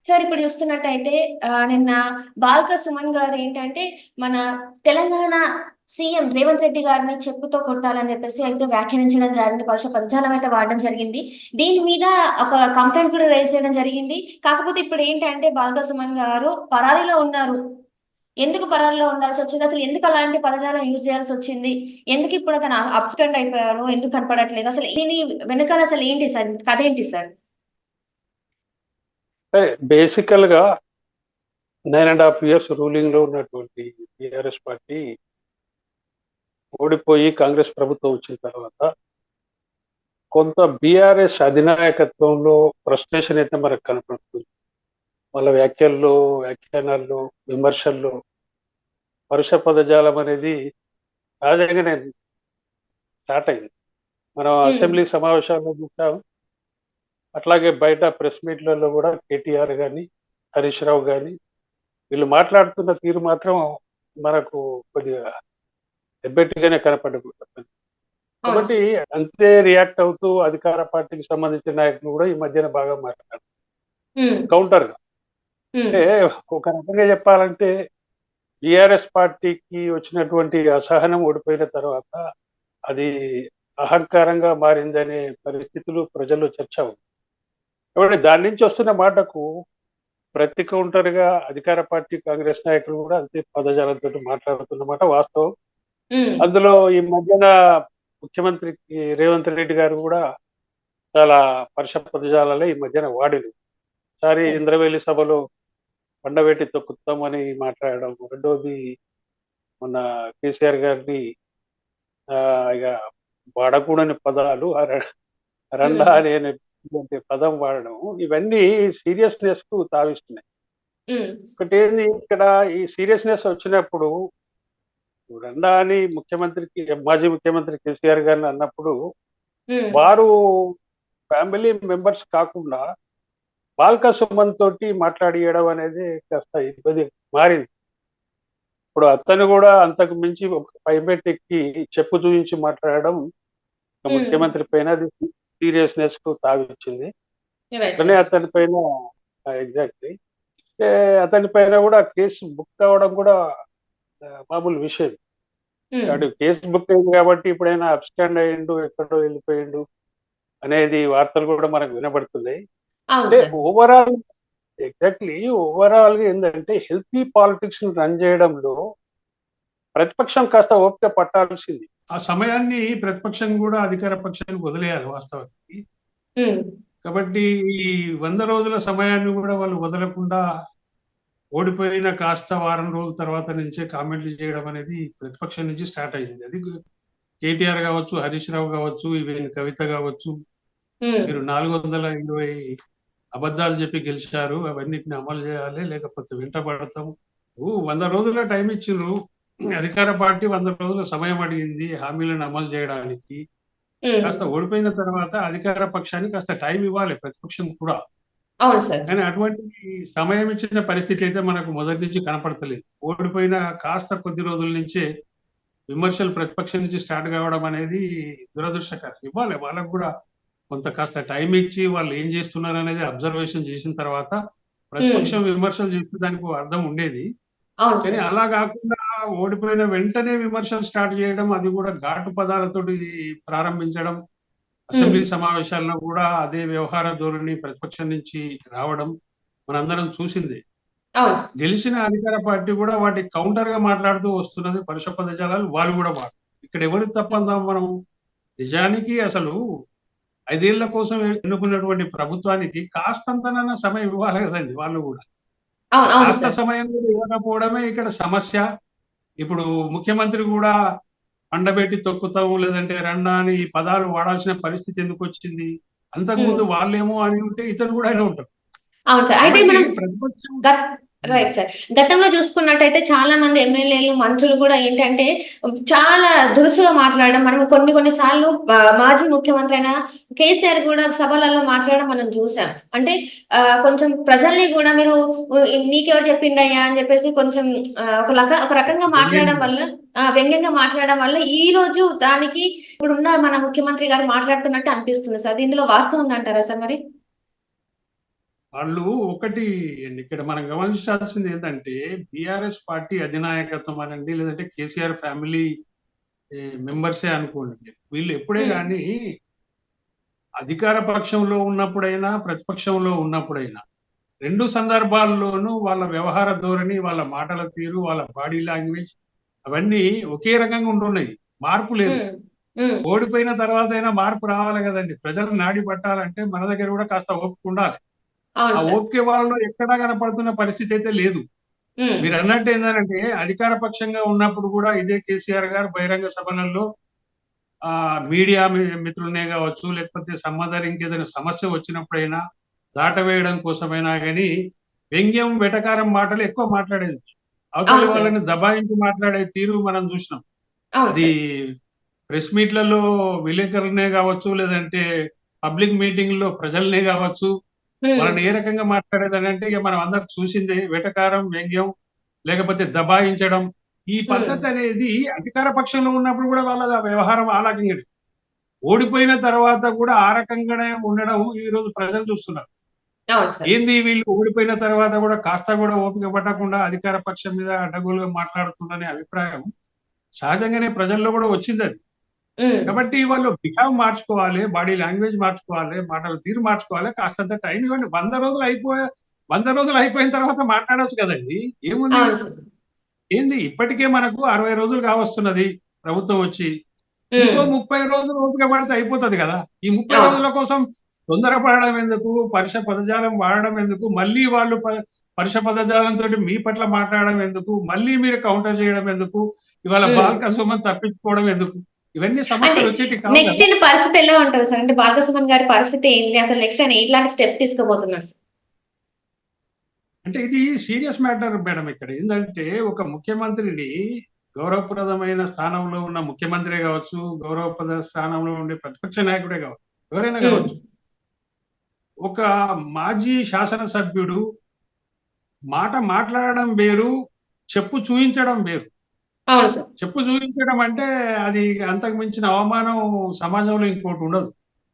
Sir ఇప్పుడు చూస్తున్నట్టయితే నిన్న బాల్క సుమన్ గారు ఏంటంటే, మన తెలంగాణ సీఎం రేవంత్ రెడ్డి గారిని చెప్పుతో కొట్టాలని చెప్పేసి అయితే వ్యాఖ్యానించడం జరిగింది. పరుష పదజాలం అయితే వాడడం జరిగింది. దీని మీద ఒక కంప్లెయింట్ కూడా రైజ్ చేయడం జరిగింది. కాకపోతే ఇప్పుడు ఏంటంటే బాల్క సుమన్ గారు పరారీలో ఉన్నారు. ఎందుకు పరారీలో ఉండాల్సొచ్చింది? అసలు ఎందుకు అలాంటి పదజాలం యూజ్ చేయాల్సొచ్చింది? ఎందుకు ఇప్పుడు అతను అబ్సెంట్ అయిపోయారు? ఎందుకు కనపడట్లేదు? అసలు దీని వెనకాల అసలు ఏంటి సార్? కథ ఏంటి సార్? బేసికల్‌గా 9½ ఇయర్స్ రూలింగ్‌లో ఉన్నటువంటి టీఆర్ఎస్ పార్టీ ఓడిపోయి కాంగ్రెస్ ప్రభుత్వం వచ్చిన తర్వాత కొంత బీఆర్ఎస్ అధినాయకత్వంలో ఫ్రస్ట్రేషన్ అయితే మనకు కనపడుతుంది. వాళ్ళ వ్యాఖ్యానాల్లో, విమర్శల్లో పరుష పదజాలం అనేది సహజంగానే స్టార్ట్ అయింది. మనం అసెంబ్లీ సమావేశాల్లో చూసాం. అట్లాగే బయట ప్రెస్ మీట్లలో కూడా కేటీఆర్ గాని, హరీష్ రావు గాని వీళ్ళు మాట్లాడుతున్న తీరు మాత్రం మనకు కొద్దిగా ఎబ్బెట్టుగానే కనపడకూడదు. కాబట్టి అంతే రియాక్ట్ అవుతూ అధికార పార్టీకి సంబంధించిన నాయకులు కూడా ఈ మధ్యన బాగా మాట్లాడారు కౌంటర్ గా. అంటే ఒక రకంగా చెప్పాలంటే టిఆర్ఎస్ పార్టీకి వచ్చినటువంటి అసహనం ఓడిపోయిన తర్వాత అది అహంకారంగా మారిందనే పరిస్థితులు ప్రజల్లో చర్చ ఉంది. కాబట్టి దాని నుంచి వస్తున్న మాటకు ప్రతి కౌంటర్ గా అధికార పార్టీ కాంగ్రెస్ నాయకులు కూడా అంతే పదజాలంతో మాట్లాడుతున్నమాట వాస్తవం. అందులో ఈ మధ్యన ముఖ్యమంత్రి రేవంత్ రెడ్డి గారు కూడా చాలా పరుష పదజాలే ఈ మధ్యన వాడిను. ఒకసారి ఇంద్రవేలి సభలో పండబెట్టి తొక్కుతామని మాట్లాడడం, రెండోది మన కేసీఆర్ గారిని ఇక వాడకూడని పదాలు రండా అనేటువంటి పదం వాడడం, ఇవన్నీ సీరియస్నెస్ కు తావిస్తున్నాయి. ఒకటి ఏంది, ఇక్కడ ఈ సీరియస్నెస్ వచ్చినప్పుడు రండా అని మాజీ ముఖ్యమంత్రి కేసీఆర్ గారిని అన్నప్పుడు వారు ఫ్యామిలీ మెంబర్స్ కాకుండా బాల్క సుమన్ తోటి మాట్లాడియడం అనేది కాస్త ఇబ్బంది మారింది. ఇప్పుడు అతను కూడా అంతకు మించి ఒక పైమెట్ ఎక్కి చెప్పు చూపించి మాట్లాడడం ముఖ్యమంత్రి పైన అది సీరియస్నెస్ కు తావిచ్చింది. అతనే అతని పైన ఎగ్జాక్ట్లీ అతని పైన కూడా కేసు బుక్ అవ్వడం కూడా మామూలు విషయం. కేసు బుక్ అయింది కాబట్టి ఇప్పుడైనా అబ్స్టాండ్ అయ్యిండు, ఎక్కడో వెళ్ళిపోయిండు అనేది వార్తలు కూడా మనకు వినబడుతున్నాయి. అంటే ఓవరాల్ గా ఏంటంటే హెల్తీ పాలిటిక్స్ ని రన్ చేయడంలో ప్రతిపక్షం కాస్త ఓపిక పట్టాల్సింది. ఆ సమయాన్ని ప్రతిపక్షం కూడా అధికార పక్షానికి వదిలేయాలి వాస్తవానికి. కాబట్టి ఈ 100 రోజుల సమయాన్ని కూడా వాళ్ళు వదలకుండా ఓడిపోయిన కాస్త వారం రోజుల తర్వాత నుంచే కామెంట్లు చేయడం అనేది ప్రతిపక్షం నుంచి స్టార్ట్ అయింది. అది కేటీఆర్ కావచ్చు, హరీష్ రావు కావచ్చు, ఈవెన్ కవిత కావచ్చు, మీరు 420 అబద్ధాలు చెప్పి గెలిచారు, అవన్నిటిని అమలు చేయాలి, లేకపోతే వెంటబడతాం. 100 రోజుల టైం ఇచ్చిండ్రు, అధికార పార్టీ 100 రోజుల సమయం అడిగింది హామీలను అమలు చేయడానికి. కాస్త ఓడిపోయిన తర్వాత అధికార పక్షానికి కాస్త టైం ఇవ్వాలి ప్రతిపక్షం కూడా. కానీ అటువంటి సమయం ఇచ్చిన పరిస్థితి అయితే మనకు మొదటి నుంచి కనపడతలేదు. ఓడిపోయిన కాస్త కొద్ది రోజుల నుంచే విమర్శలు ప్రతిపక్షం నుంచి స్టార్ట్ కావడం అనేది దురదృష్టకరం. ఇవ్వాలి వాళ్ళకు కూడా కొంత కాస్త టైం ఇచ్చి వాళ్ళు ఏం చేస్తున్నారు అనేది అబ్జర్వేషన్ చేసిన తర్వాత ప్రతిపక్షం విమర్శలు చేస్తే దానికి అర్థం ఉండేది. కానీ అలా కాకుండా ఓడిపోయిన వెంటనే విమర్శలు స్టార్ట్ చేయడం, అది కూడా ఘాటు పదాలతోటి ప్రారంభించడం, అసెంబ్లీ సమావేశాల్లో కూడా అదే వ్యవహార ధోరణి ప్రతిపక్షం నుంచి రావడం మనందరం చూసింది. గెలిచిన అధికార పార్టీ కూడా వాటి కౌంటర్ గా మాట్లాడుతూ వస్తున్నది. పరుష పదజాలాలు వాళ్ళు కూడా ఇక్కడ ఎవరికి తప్పందాం మనం. నిజానికి అసలు 5 ఏళ్ల కోసం ఎన్నుకున్నటువంటి ప్రభుత్వానికి కాస్తంతనన్నా సమయం ఇవ్వాలి కదండి. వాళ్ళు కూడా కాస్త సమయం కూడా ఇవ్వకపోవడమే ఇక్కడ సమస్య. ఇప్పుడు ముఖ్యమంత్రి కూడా పండబెట్టి తొక్కుతాము, లేదంటే రండా అని ఈ పదాలు వాడాల్సిన పరిస్థితి ఎందుకు వచ్చింది? అంతకుముందు వాళ్ళేమో అని ఉంటే ఇతను కూడా అయినా ఉంటారు. అవును సార్. అయితే మనం రైట్ సార్. గతంలో చూసుకున్నట్టయితే చాలా మంది ఎమ్మెల్యేలు, మంత్రులు కూడా ఏంటంటే చాలా దురుసుగా మాట్లాడడం, మనం కొన్ని సార్లు మాజీ ముఖ్యమంత్రి అయిన కేసీఆర్ కూడా సభలలో మాట్లాడడం మనం చూసాం. అంటే కొంచెం ప్రజల్ని కూడా మీరు నీకెవరు చెప్పిండయ్యా అని చెప్పేసి కొంచెం ఒక రకంగా మాట్లాడడం వల్ల, వ్యంగ్యంగా మాట్లాడడం వల్ల ఈ రోజు దానికి ఇప్పుడున్న మన ముఖ్యమంత్రి గారు మాట్లాడుతున్నట్టు అనిపిస్తుంది సార్. ఇందులో వాస్తవం ఉందంటారా సార్? మరి వాళ్ళు ఒకటి ఇక్కడ మనం గమనించాల్సింది ఏంటంటే బీఆర్ఎస్ పార్టీ అధినాయకత్వం అనండి, లేదంటే కేసీఆర్ ఫ్యామిలీ మెంబర్సే అనుకోండి, వీళ్ళు ఎప్పుడే ఉమ్, కానీ అధికార పక్షంలో ఉన్నప్పుడైనా ప్రతిపక్షంలో ఉన్నప్పుడైనా రెండు సందర్భాల్లోనూ వాళ్ళ వ్యవహార ధోరణి, వాళ్ళ మాటల తీరు, వాళ్ళ బాడీ లాంగ్వేజ్ అవన్నీ ఒకే రకంగా ఉంటున్నాయి. మార్పు లేదు. ఉమ్, ఉమ్, ఓడిపోయిన తర్వాత అయినా మార్పు రావాలి కదండి. ప్రజలు నాడి పట్టాలంటే మన దగ్గర కూడా కాస్త ఓపిక ఉండాలి. అవును ఆ సార్. ఓపిక వాళ్ళలో ఎక్కడా కనపడుతున్న పరిస్థితి అయితే లేదు. ఉమ్, మీరు అన్నట్టు ఏంటంటే అధికార పక్షంగా ఉన్నప్పుడు కూడా ఇదే కేసీఆర్ గారు బహిరంగ సభలలో మీడియా మిత్రులనే కావచ్చు, లేకపోతే సంబంధాలు ఇంకేదైనా సమస్య వచ్చినప్పుడైనా దాటవేయడం కోసమైనా కానీ వ్యంగ్యం వెటకారం మాటలు ఎక్కువ మాట్లాడేది. అవతలి అవును సార్. వాళ్ళని దబాయించి మాట్లాడే తీరు మనం చూసినాం. అవును అది సార్. ప్రెస్ మీట్లలో విలేకరులనే కావచ్చు, లేదంటే పబ్లిక్ మీటింగ్ లో ప్రజలనే కావచ్చు, ఉమ్, వాళ్ళని ఏ రకంగా మాట్లాడేదని అంటే ఇక మనం అందరం చూసిందే వెటకారం, వ్యంగ్యం, లేకపోతే దబాయించడం. ఈ ఉమ్, పద్ధతి అనేది అధికార పక్షంలో ఉన్నప్పుడు కూడా వాళ్ళ వ్యవహారం ఆ రకంగా, ఓడిపోయిన తర్వాత కూడా ఆ రకంగానే ఉండడం ఈ రోజు ప్రజలు చూస్తున్నారు. అవును సార్. ఏంది వీళ్ళు ఓడిపోయిన తర్వాత కూడా కాస్త కూడా ఓపిక పట్టకుండా అధికార పక్షం మీద అడ్డగోలుగా మాట్లాడుతుందనే అభిప్రాయం సహజంగానే ప్రజల్లో కూడా వచ్చింది అది. ఉమ్, కాబట్టి వాళ్ళు బిహేవ్ మార్చుకోవాలి, బాడీ లాంగ్వేజ్ మార్చుకోవాలి, మాటల తీరు మార్చుకోవాలి, కాస్తంత టైం ఇవ్వండి. 100 రోజులు అయిపోయిన తర్వాత మాట్లాడొచ్చు కదండి. ఏముంది? అవును సార్. ఏంది ఇప్పటికే మనకు 60 రోజులు కావస్తున్నది ప్రభుత్వం వచ్చి. ఇంకో ఉమ్, 30 రోజులు ఓపిక పడితే అయిపోతది కదా. ఈ 30 అవును రోజుల సార్. కోసం తొందరపడడం ఎందుకు? పరుష పదజాలం వాడడం ఎందుకు? మళ్ళీ వాళ్ళు పరుష పదజాలంతోటి మీ పట్ల మాట్లాడడం ఎందుకు? మళ్ళీ మీరు కౌంటర్ చేయడం ఎందుకు? ఇవాళ ఉమ్. బాల్క సుమన్ తప్పించుకోవడం ఎందుకు? ఇవన్నీ అంటే సమస్యలు వచ్చేటివి కావు నెక్స్ట్ కదా. ఈయన పరిస్థితి ఎలా ఉంటుంది సార్? అంటే బాలకృష్ణ గారి పరిస్థితి ఏంటి? అసలు నెక్స్ట్ ఆయన ఎట్లాంటి స్టెప్ తీసుకోబోతున్నారు సార్? అంటే ఇది సీరియస్ మ్యాటర్ మేడం. ఇక్కడ ఏంటంటే ఒక ముఖ్యమంత్రిని, గౌరవప్రదమైన స్థానంలో ఉన్న ముఖ్యమంత్రి కావచ్చు, గౌరవప్రద స్థానంలో ఉండే ప్రతిపక్ష నాయకుడే కావచ్చు, ఎవరైనా ఉమ్, కావచ్చు, ఒక మాజీ శాసనసభ్యుడు మాట మాట్లాడడం వేరు, చెప్పు చూయించడం వేరు. అవును సార్. చెప్పు చూయించడం అంటే అది అంతకు మించిన అవమానం సమాజంలో ఇంకోటి ఉండదు.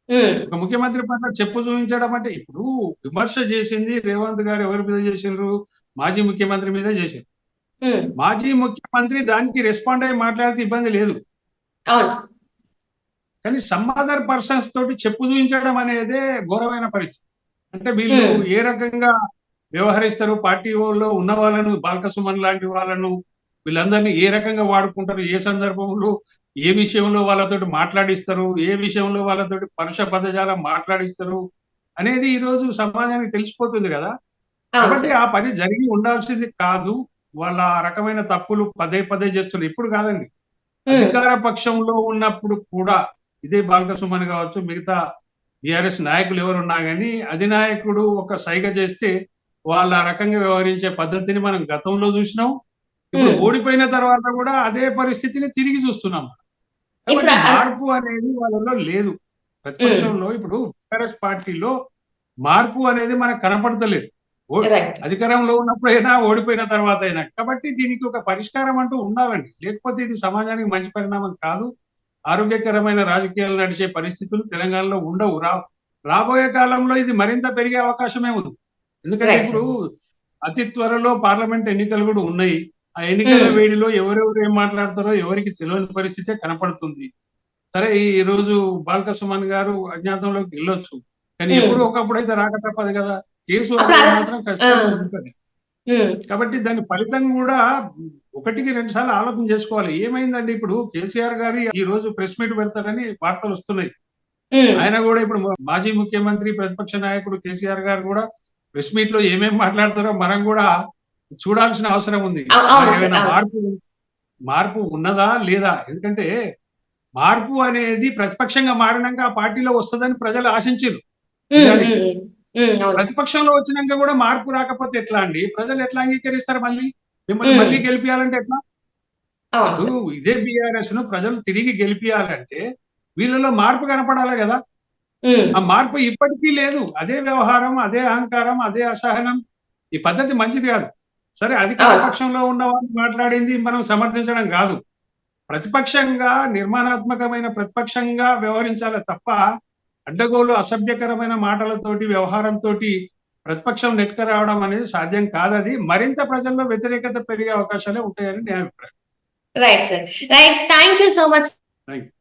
ఉమ్, ఒక ముఖ్యమంత్రి పట్ల చెప్పు చూపించడం అంటే ఇప్పుడు విమర్శ చేసింది రేవంత్ గారు ఎవరి మీద చేసిండ్రు? మాజీ ముఖ్యమంత్రి మీద చేసిండ్రు. ఉమ్, మాజీ ముఖ్యమంత్రి దానికి రెస్పాండ్ అయ్యి మాట్లాడితే ఇబ్బంది లేదు. అవును సార్. కానీ సమ్ అదర్ పర్సన్స్ తోటి చెప్పు చూపించడం అనేదే ఘోరమైన పరిస్థితి. అంటే వీళ్ళు ఉమ్, ఏ రకంగా వ్యవహరిస్తారు? పార్టీలో ఉన్న వాళ్ళను, బాల్క సుమన్ లాంటి వాళ్ళను, వీళ్ళందరినీ ఏ రకంగా వాడుకుంటారు? ఏ సందర్భంలో ఏ విషయంలో వాళ్ళతోటి మాట్లాడిస్తారు? ఏ విషయంలో వాళ్ళతోటి పరుష పదజాలం మాట్లాడిస్తారు అనేది ఈ రోజు సమాజానికి తెలిసిపోతుంది కదా. అవును కాబట్టి సార్. ఆ పని జరిగి ఉండాల్సింది కాదు. వాళ్ళ ఆ రకమైన తప్పులు పదే పదే చేస్తున్నారు. ఇప్పుడు కాదండి, ఉమ్, అధికార పక్షంలో ఉన్నప్పుడు కూడా ఇదే బాల్క సుమన్ కావచ్చు, మిగతా బీఆర్ఎస్ నాయకులు ఎవరున్నా కానీ అధినాయకుడు ఒక సైగ చేస్తే వాళ్ళు ఆ రకంగా వ్యవహరించే పద్ధతిని మనం గతంలో చూసినాం. ఇప్పుడు ఉమ్. ఓడిపోయిన తర్వాత కూడా అదే పరిస్థితిని తిరిగి చూస్తున్నాం. ఇప్పుడు కాబట్టి మార్పు అనేది వాళ్ళలో లేదు. ఉమ్, ప్రతిపక్షంలో ఇప్పుడు టీఆర్ఎస్ పార్టీలో మార్పు అనేది మనకు కనపడతలేదు. రైట్. అధికారంలో ఉన్నప్పుడైనా, ఓడిపోయిన తర్వాత అయినా. కాబట్టి దీనికి ఒక పరిష్కారం అంటూ ఉండాలండి. లేకపోతే ఇది సమాజానికి మంచి పరిణామం కాదు. ఆరోగ్యకరమైన రాజకీయాలు నడిచే పరిస్థితులు తెలంగాణలో ఉండవు. రాబోయే కాలంలో ఇది మరింత పెరిగే అవకాశమే ఉంది. ఎందుకంటే రైట్ ఇప్పుడు సార్. అతి త్వరలో పార్లమెంట్ ఎన్నికలు కూడా ఉన్నాయి. ఆ ఎన్నికల ఉమ్, వేడిలో ఎవరెవరు ఏం మాట్లాడతారో ఎవరికి తెలియని పరిస్థితే కనపడుతుంది. సరే, ఈ రోజు బాల్క సుమన్ గారు అజ్ఞాతంలోకి వెళ్ళొచ్చు. కానీ ఉమ్. ఎప్పుడు ఒకప్పుడు అయితే రాక తప్పదు కదా. కేసు అప్పుడు అనేది అరెస్ట్. మాత్రం ఖచ్చితంగా ఉంటుంది. ఉమ్, కాబట్టి దాని ఫలితం కూడా ఒకటికి 2 సార్లు ఆలోచన చేసుకోవాలి. ఏమైందండి, ఇప్పుడు కేసీఆర్ గారు ఈ రోజు ప్రెస్ మీట్ పెడతారని వార్తలు వస్తున్నాయి. ఉమ్. ఆయన కూడా ఇప్పుడు మాజీ ముఖ్యమంత్రి, ప్రతిపక్ష నాయకుడు కేసీఆర్ గారు కూడా ప్రెస్ మీట్ లో ఏమేమి మాట్లాడతారో మనం కూడా చూడాల్సిన అవసరం ఉంది. అవును సార్. ఏమైనా అవును. మార్పు ఉన్నదా లేదా? ఎందుకంటే మార్పు అనేది ప్రతిపక్షంగా మారినాక ఆ పార్టీలో వస్తుందని ప్రజలు ఆశించారు. ఉమ్, నిజానికి ఉమ్, ఉమ్, అవును సార్. ప్రతిపక్షంలో వచ్చినాక కూడా మార్పు రాకపోతే ఎట్లా అండి? ప్రజలు ఎట్లా అంగీకరిస్తారు మళ్ళీ? మిమ్మల్ని ఉమ్, మళ్ళీ గెలిపియాలంటే ఎట్లా? అవును ఇప్పుడు సార్. ఇదే బీఆర్ఎస్ ను ప్రజలు తిరిగి గెలిపియాలంటే వీళ్ళలో మార్పు కనపడాలి కదా. ఉమ్, ఆ మార్పు ఇప్పటికీ లేదు. అదే వ్యవహారం, అదే అహంకారం, అదే అసహనం. ఈ పద్ధతి మంచిది కాదు. సరే, అధికార అవును సార్. పక్షంలో ఉన్న వాళ్ళు మాట్లాడింది మనం సమర్థించడం కాదు. ప్రతిపక్షంగా, నిర్మాణాత్మకమైన ప్రతిపక్షంగా వ్యవహరించాలి తప్ప అడ్డగోలు అసభ్యకరమైన మాటలతోటి, వ్యవహారంతోటి ప్రతిపక్షం నెట్క రావడం అనేది సాధ్యం కాదది. మరింత ప్రజల్లో వ్యతిరేకత పెరిగే అవకాశాలే ఉంటాయని నా అభిప్రాయం. Right sir. Right. Thank you so much. Thank you.